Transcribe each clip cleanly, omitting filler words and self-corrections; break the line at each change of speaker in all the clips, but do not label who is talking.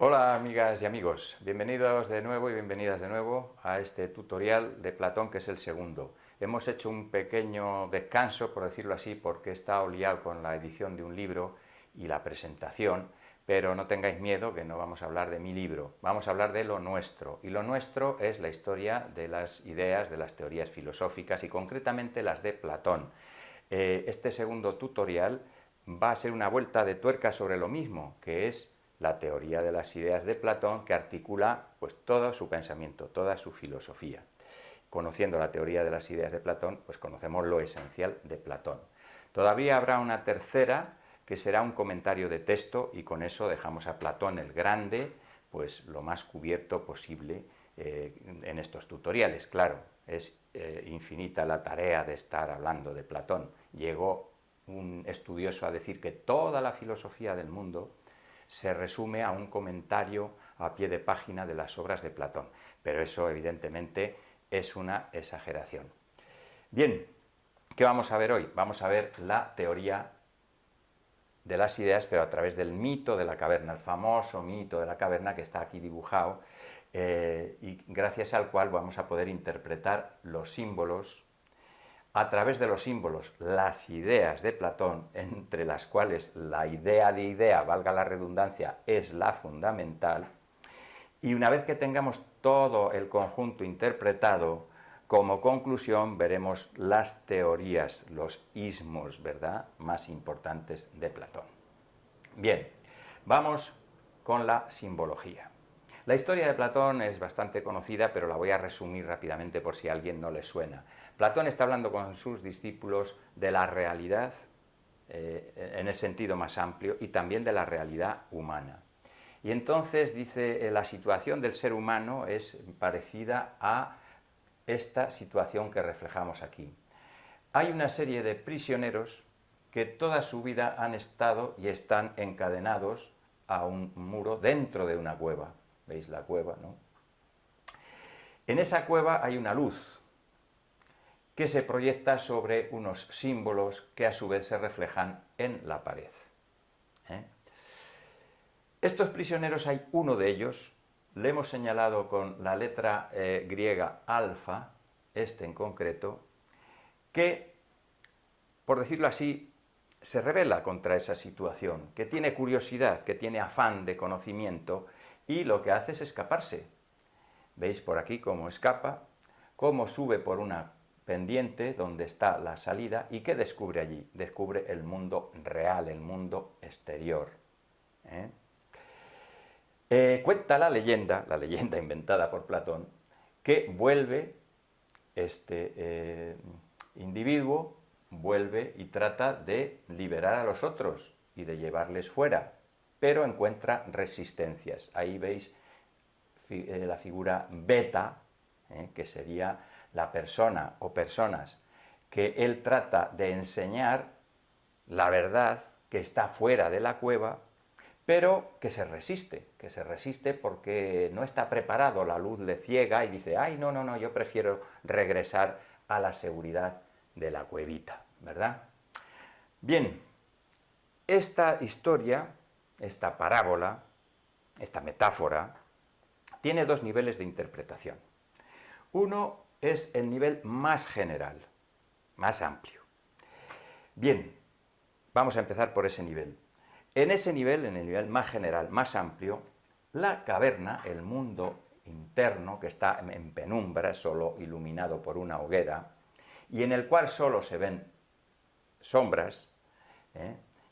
Hola amigas y amigos, bienvenidos de nuevo y bienvenidas de nuevo a este tutorial de Platón, que es el segundo. Hemos hecho un pequeño descanso, por decirlo así, porque he estado liado con la edición de un libro y la presentación, pero no tengáis miedo que no vamos a hablar de mi libro, vamos a hablar de lo nuestro, y lo nuestro es la historia de las ideas, de las teorías filosóficas y concretamente las de Platón. Este segundo tutorial va a ser una vuelta de tuerca sobre lo mismo, que es la teoría de las ideas de Platón, que articula pues todo su pensamiento, toda su filosofía. Conociendo la teoría de las ideas de Platón, pues conocemos lo esencial de Platón. Todavía habrá una tercera, que será un comentario de texto, y con eso dejamos a Platón el Grande pues lo más cubierto posible en estos tutoriales. Claro, es infinita la tarea de estar hablando de Platón. Llegó un estudioso a decir que toda la filosofía del mundo se resume a un comentario a pie de página de las obras de Platón, pero eso evidentemente es una exageración. Bien, ¿qué vamos a ver hoy? Vamos a ver la teoría de las ideas, pero a través del mito de la caverna, el famoso mito de la caverna que está aquí dibujado, y gracias al cual vamos a poder interpretar los símbolos, a través de los símbolos, las ideas de Platón, entre las cuales la idea de idea, valga la redundancia, es la fundamental. Y una vez que tengamos todo el conjunto interpretado, como conclusión veremos las teorías, los ismos, ¿verdad?, más importantes de Platón. Bien, vamos con la simbología. La historia de Platón es bastante conocida, pero la voy a resumir rápidamente por si a alguien no le suena. Platón está hablando con sus discípulos de la realidad, en el sentido más amplio, y también de la realidad humana. Y entonces dice, la situación del ser humano es parecida a esta situación que reflejamos aquí. Hay una serie de prisioneros que toda su vida han estado y están encadenados a un muro dentro de una cueva. ¿Veis la cueva, no? En esa cueva hay una luz que se proyecta sobre unos símbolos que a su vez se reflejan en la pared. Estos prisioneros, hay uno de ellos, le hemos señalado con la letra griega alfa, este en concreto, que, por decirlo así, se rebela contra esa situación, que tiene curiosidad, que tiene afán de conocimiento, y lo que hace es escaparse. Veis por aquí cómo escapa, cómo sube por una pendiente donde está la salida, y ¿qué descubre allí? Descubre el mundo real, el mundo exterior. Cuenta la leyenda inventada por Platón, que vuelve este individuo, vuelve y trata de liberar a los otros y de llevarles fuera, pero encuentra resistencias. Ahí veis la figura beta, que sería la persona o personas que él trata de enseñar la verdad que está fuera de la cueva, pero que se resiste porque no está preparado, la luz le ciega y dice, ay, no, no, no, yo prefiero regresar a la seguridad de la cuevita, ¿verdad? Bien, esta historia, esta parábola, esta metáfora, tiene dos niveles de interpretación. Uno es el nivel más general, más amplio. Bien, vamos a empezar por ese nivel. En ese nivel, en el nivel más general, más amplio, la caverna, el mundo interno, que está en penumbra, solo iluminado por una hoguera, y en el cual solo se ven sombras,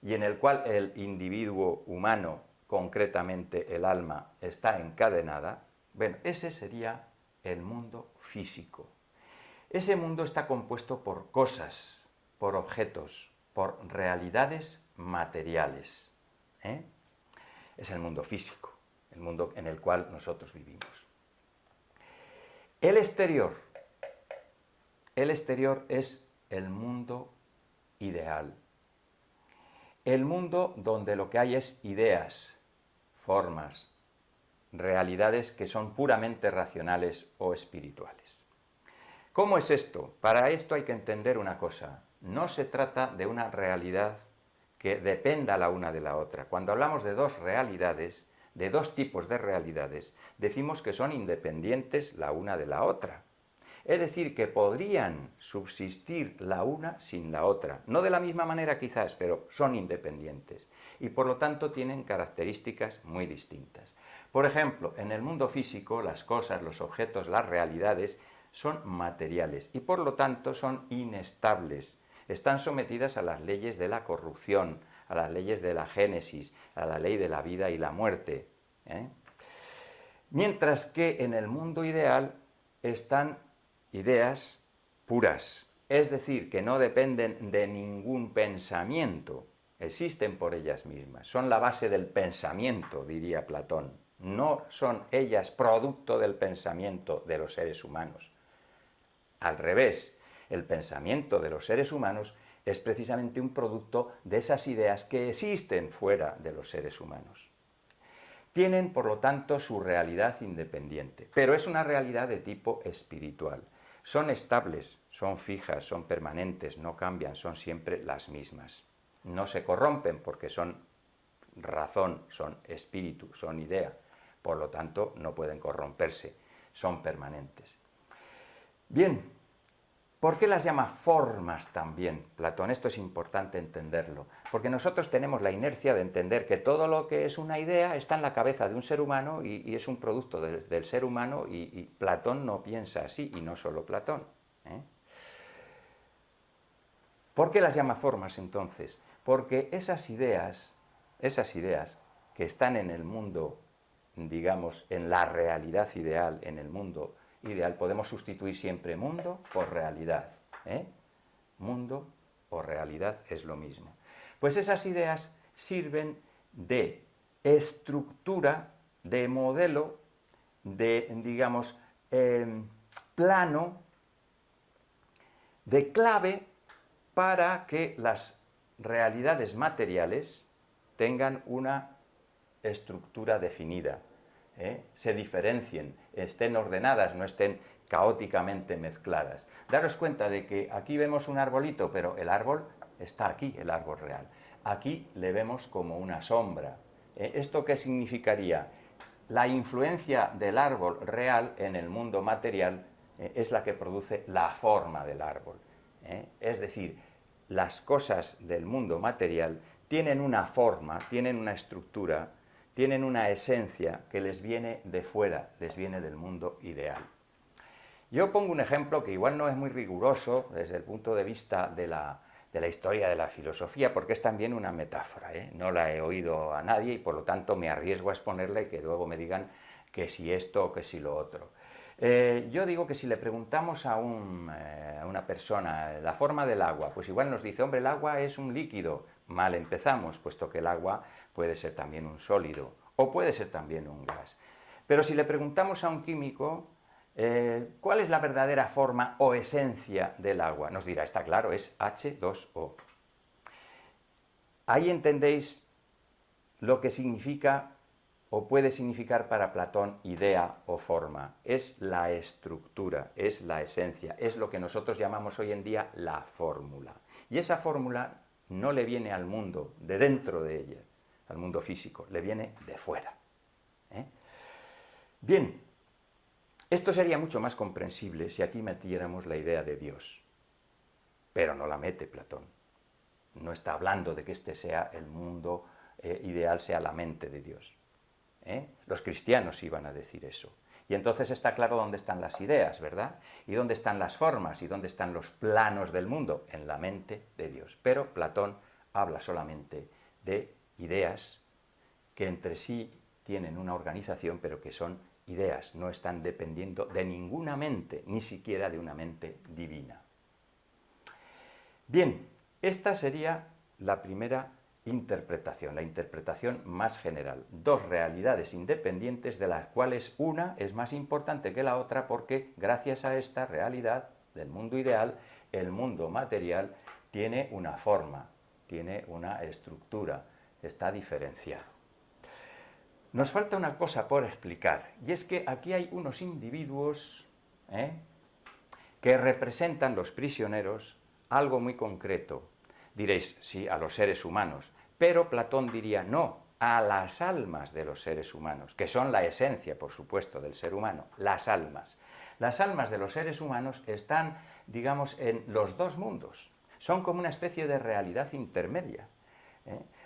y en el cual el individuo humano, concretamente el alma, está encadenada, bueno, ese sería el mundo físico. Ese mundo está compuesto por cosas, por objetos, por realidades materiales. Es el mundo físico, el mundo en el cual nosotros vivimos. El exterior es el mundo ideal. El mundo donde lo que hay es ideas, formas, realidades que son puramente racionales o espirituales. ¿Cómo es esto? Para esto hay que entender una cosa. No se trata de una realidad que dependa la una de la otra. Cuando hablamos de dos realidades, de dos tipos de realidades, decimos que son independientes la una de la otra. Es decir, que podrían subsistir la una sin la otra. No de la misma manera quizás, pero son independientes. Y por lo tanto tienen características muy distintas. Por ejemplo, en el mundo físico las cosas, los objetos, las realidades son materiales y por lo tanto son inestables. Están sometidas a las leyes de la corrupción, a las leyes de la génesis, a la ley de la vida y la muerte. Mientras que en el mundo ideal están ideas puras, es decir, que no dependen de ningún pensamiento, existen por ellas mismas, son la base del pensamiento, diría Platón, no son ellas producto del pensamiento de los seres humanos. Al revés, el pensamiento de los seres humanos es precisamente un producto de esas ideas que existen fuera de los seres humanos. Tienen, por lo tanto, su realidad independiente, pero es una realidad de tipo espiritual. Son estables, son fijas, son permanentes, no cambian, son siempre las mismas. No se corrompen porque son razón, son espíritu, son idea. Por lo tanto, no pueden corromperse, son permanentes. Bien, ¿por qué las llama formas también Platón? Esto es importante entenderlo, porque nosotros tenemos la inercia de entender que todo lo que es una idea está en la cabeza de un ser humano y es un producto del ser humano y Platón no piensa así, y no solo Platón. ¿Por qué las llama formas entonces? Porque esas ideas que están en el mundo, digamos, en la realidad ideal, en el mundo ideal, podemos sustituir siempre mundo por realidad. Mundo o realidad es lo mismo. Pues esas ideas sirven de estructura, de modelo, de, digamos, plano, de clave para que las realidades materiales tengan una estructura definida, se diferencien, estén ordenadas, no estén caóticamente mezcladas. Daros cuenta de que aquí vemos un arbolito, pero el árbol está aquí, el árbol real. Aquí le vemos como una sombra. ¿Esto qué significaría? La influencia del árbol real en el mundo material es la que produce la forma del árbol. Es decir, las cosas del mundo material tienen una forma, tienen una estructura, tienen una esencia que les viene de fuera, les viene del mundo ideal. Yo pongo un ejemplo que igual no es muy riguroso desde el punto de vista de la historia de la filosofía, porque es también una metáfora, no la he oído a nadie y por lo tanto me arriesgo a exponerla y que luego me digan que si esto o que si lo otro. Yo digo que si le preguntamos a una persona la forma del agua, pues igual nos dice, hombre, el agua es un líquido. Mal empezamos, puesto que el agua puede ser también un sólido o puede ser también un gas. Pero si le preguntamos a un químico, ¿cuál es la verdadera forma o esencia del agua? Nos dirá, está claro, es H2O. Ahí entendéis lo que significa o puede significar para Platón idea o forma. Es la estructura, es la esencia, es lo que nosotros llamamos hoy en día la fórmula. Y esa fórmula no le viene al mundo de dentro de ella, al mundo físico, le viene de fuera. Bien, esto sería mucho más comprensible si aquí metiéramos la idea de Dios, pero no la mete Platón. No está hablando de que este sea el mundo ideal, sea la mente de Dios. Los cristianos iban a decir eso. Y entonces está claro dónde están las ideas, ¿verdad? Y dónde están las formas y dónde están los planos del mundo, en la mente de Dios. Pero Platón habla solamente de ideas que entre sí tienen una organización, pero que son ideas, no están dependiendo de ninguna mente, ni siquiera de una mente divina. Bien, esta sería la primera interpretación, la interpretación más general. Dos realidades independientes de las cuales una es más importante que la otra porque gracias a esta realidad del mundo ideal, el mundo material tiene una forma, tiene una estructura, está diferenciado. Nos falta una cosa por explicar y es que aquí hay unos individuos que representan los prisioneros algo muy concreto. Diréis, sí, a los seres humanos, pero Platón diría, no, a las almas de los seres humanos, que son la esencia, por supuesto, del ser humano, las almas. Las almas de los seres humanos están, digamos, en los dos mundos. Son como una especie de realidad intermedia.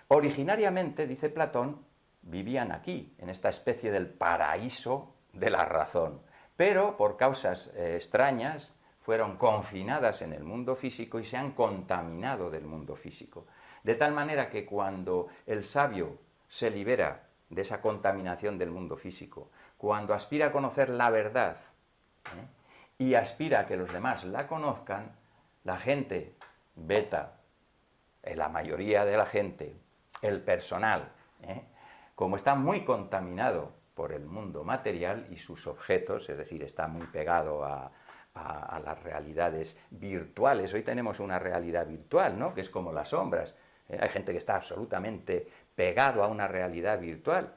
Originariamente, dice Platón, vivían aquí, en esta especie del paraíso de la razón, pero por causas extrañas fueron confinadas en el mundo físico y se han contaminado del mundo físico. De tal manera que cuando el sabio se libera de esa contaminación del mundo físico, cuando aspira a conocer la verdad y aspira a que los demás la conozcan, la gente beta, la mayoría de la gente, el personal, como está muy contaminado por el mundo material y sus objetos, es decir, está muy pegado a las realidades virtuales. Hoy tenemos una realidad virtual, ¿no?, que es como las sombras. Hay gente que está absolutamente pegado a una realidad virtual.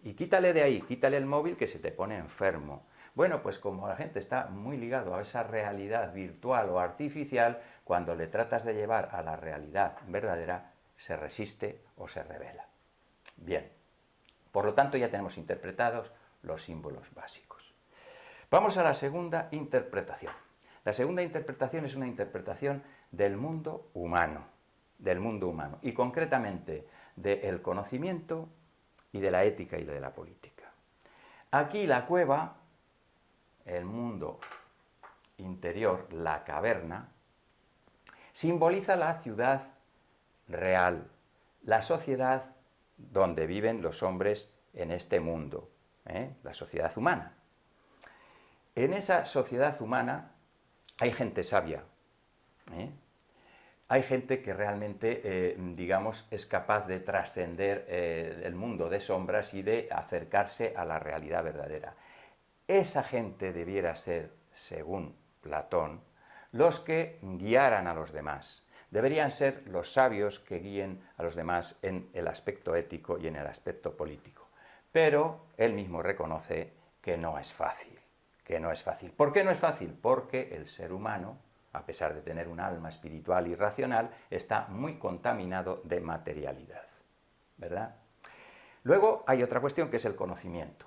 Y quítale de ahí, quítale el móvil que se te pone enfermo. Bueno, pues como la gente está muy ligado a esa realidad virtual o artificial, cuando le tratas de llevar a la realidad verdadera, se resiste o se revela. Bien, por lo tanto ya tenemos interpretados los símbolos básicos. Vamos a la segunda interpretación. La segunda interpretación es una interpretación del mundo humano, y concretamente del conocimiento y de la ética y de la política. Aquí la cueva, el mundo interior, la caverna, simboliza la ciudad real, la sociedad donde viven los hombres en este mundo, la sociedad humana. En esa sociedad humana hay gente sabia, hay gente que realmente, digamos, es capaz de trascender el mundo de sombras y de acercarse a la realidad verdadera. Esa gente debiera ser, según Platón, los que guiaran a los demás. Deberían ser los sabios que guíen a los demás en el aspecto ético y en el aspecto político. Pero él mismo reconoce que no es fácil, ¿Por qué no es fácil? Porque el ser humano, a pesar de tener un alma espiritual y racional, está muy contaminado de materialidad, ¿verdad? Luego hay otra cuestión que es el conocimiento.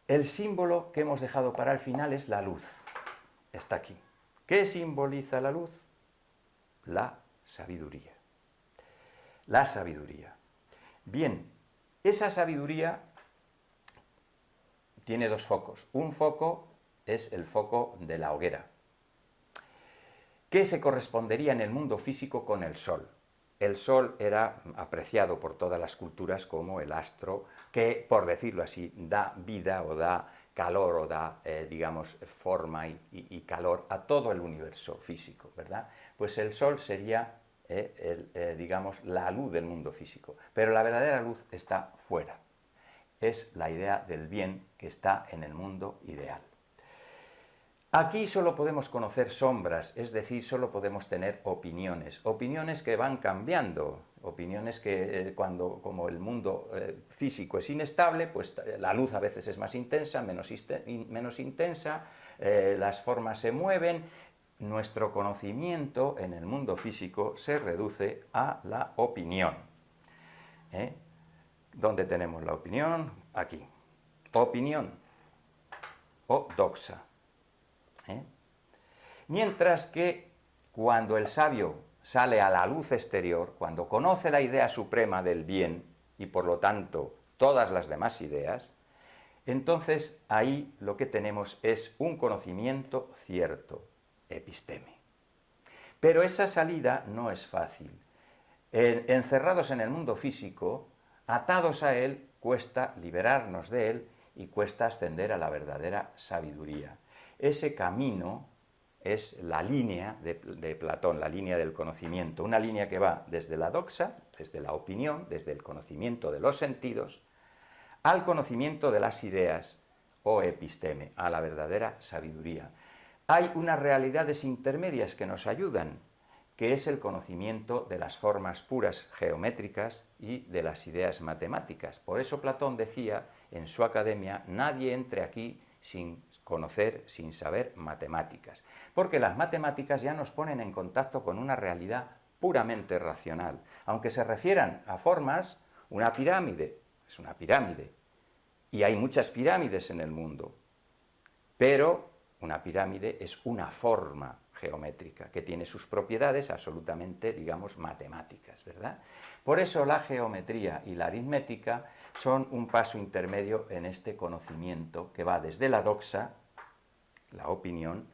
El símbolo que hemos dejado para el final es la luz. Está aquí. ¿Qué simboliza la luz? La sabiduría. La sabiduría. Bien, esa sabiduría tiene dos focos. Un foco es el foco de la hoguera, que se correspondería en el mundo físico con el sol. El sol era apreciado por todas las culturas como el astro que, por decirlo así, da vida o da calor o da, digamos, forma y calor a todo el universo físico, ¿verdad? Pues el sol sería, digamos, la luz del mundo físico. Pero la verdadera luz está fuera. Es la idea del bien que está en el mundo ideal. Aquí solo podemos conocer sombras, es decir, solo podemos tener opiniones que van cambiando, opiniones que como el mundo físico es inestable, pues la luz a veces es más intensa, menos intensa, las formas se mueven. Nuestro conocimiento en el mundo físico se reduce a la opinión. ¿Dónde tenemos la opinión? Aquí. Opinión o doxa. Mientras que cuando el sabio sale a la luz exterior, cuando conoce la idea suprema del bien y por lo tanto todas las demás ideas, entonces ahí lo que tenemos es un conocimiento cierto, episteme. Pero esa salida no es fácil. Encerrados en el mundo físico, atados a él, cuesta liberarnos de él y cuesta ascender a la verdadera sabiduría. Ese camino es la línea de Platón, la línea del conocimiento, una línea que va desde la doxa, desde la opinión, desde el conocimiento de los sentidos, al conocimiento de las ideas, o episteme, a la verdadera sabiduría. Hay unas realidades intermedias que nos ayudan, que es el conocimiento de las formas puras geométricas y de las ideas matemáticas. Por eso Platón decía en su academia, nadie entre aquí sin conocer, sin saber matemáticas, porque las matemáticas ya nos ponen en contacto con una realidad puramente racional. Aunque se refieran a formas, una pirámide es una pirámide, y hay muchas pirámides en el mundo, pero una pirámide es una forma geométrica que tiene sus propiedades absolutamente, digamos, matemáticas, ¿verdad? Por eso la geometría y la aritmética son un paso intermedio en este conocimiento que va desde la doxa, la opinión,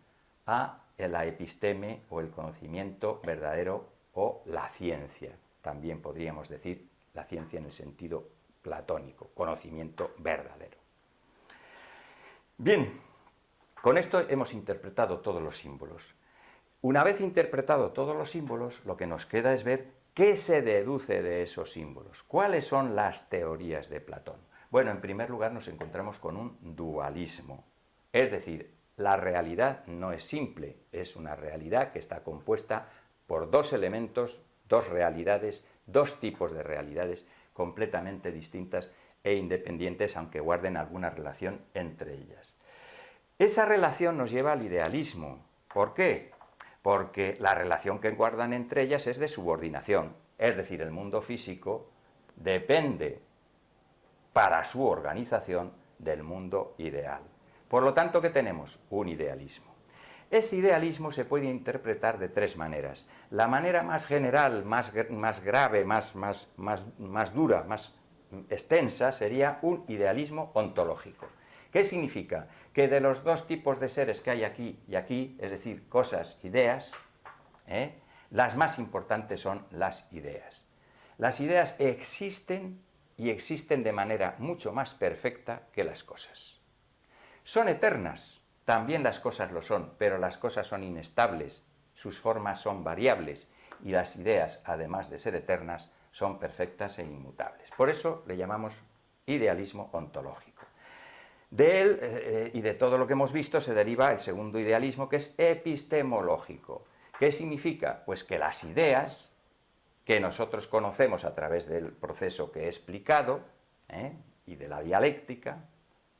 a la episteme o el conocimiento verdadero o la ciencia. También podríamos decir la ciencia en el sentido platónico, conocimiento verdadero. Bien, con esto hemos interpretado todos los símbolos. Una vez interpretado todos los símbolos, lo que nos queda es ver qué se deduce de esos símbolos, cuáles son las teorías de Platón. Bueno, en primer lugar nos encontramos con un dualismo, es decir, la realidad no es simple, es una realidad que está compuesta por dos elementos, dos realidades, dos tipos de realidades completamente distintas e independientes, aunque guarden alguna relación entre ellas. Esa relación nos lleva al idealismo. ¿Por qué? Porque la relación que guardan entre ellas es de subordinación, es decir, el mundo físico depende para su organización del mundo ideal. Por lo tanto, ¿qué tenemos? Un idealismo. Ese idealismo se puede interpretar de tres maneras. La manera más general, más grave, más dura, más extensa, sería un idealismo ontológico. ¿Qué significa? Que de los dos tipos de seres que hay aquí y aquí, es decir, cosas, ideas, las más importantes son las ideas. Las ideas existen y existen de manera mucho más perfecta que las cosas. Son eternas, también las cosas lo son, pero las cosas son inestables, sus formas son variables y las ideas, además de ser eternas, son perfectas e inmutables. Por eso le llamamos idealismo ontológico. De él y de todo lo que hemos visto se deriva el segundo idealismo, que es epistemológico. ¿Qué significa? Pues que las ideas que nosotros conocemos a través del proceso que he explicado y de la dialéctica,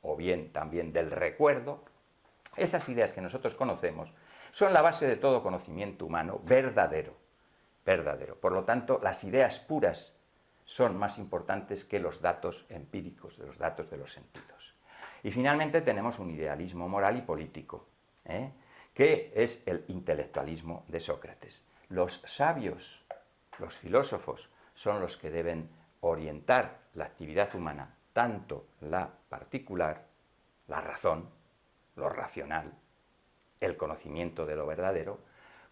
o bien también del recuerdo, esas ideas que nosotros conocemos son la base de todo conocimiento humano verdadero. Por lo tanto, las ideas puras son más importantes que los datos empíricos, los datos de los sentidos. Y finalmente tenemos un idealismo moral y político, que es el intelectualismo de Sócrates. Los sabios, los filósofos, son los que deben orientar la actividad humana, tanto la particular, la razón, lo racional, el conocimiento de lo verdadero,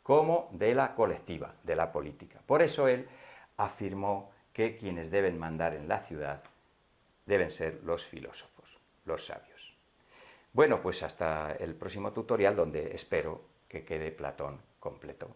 como de la colectiva, de la política. Por eso él afirmó que quienes deben mandar en la ciudad deben ser los filósofos, los sabios. Bueno, pues hasta el próximo tutorial, donde espero que quede Platón completo.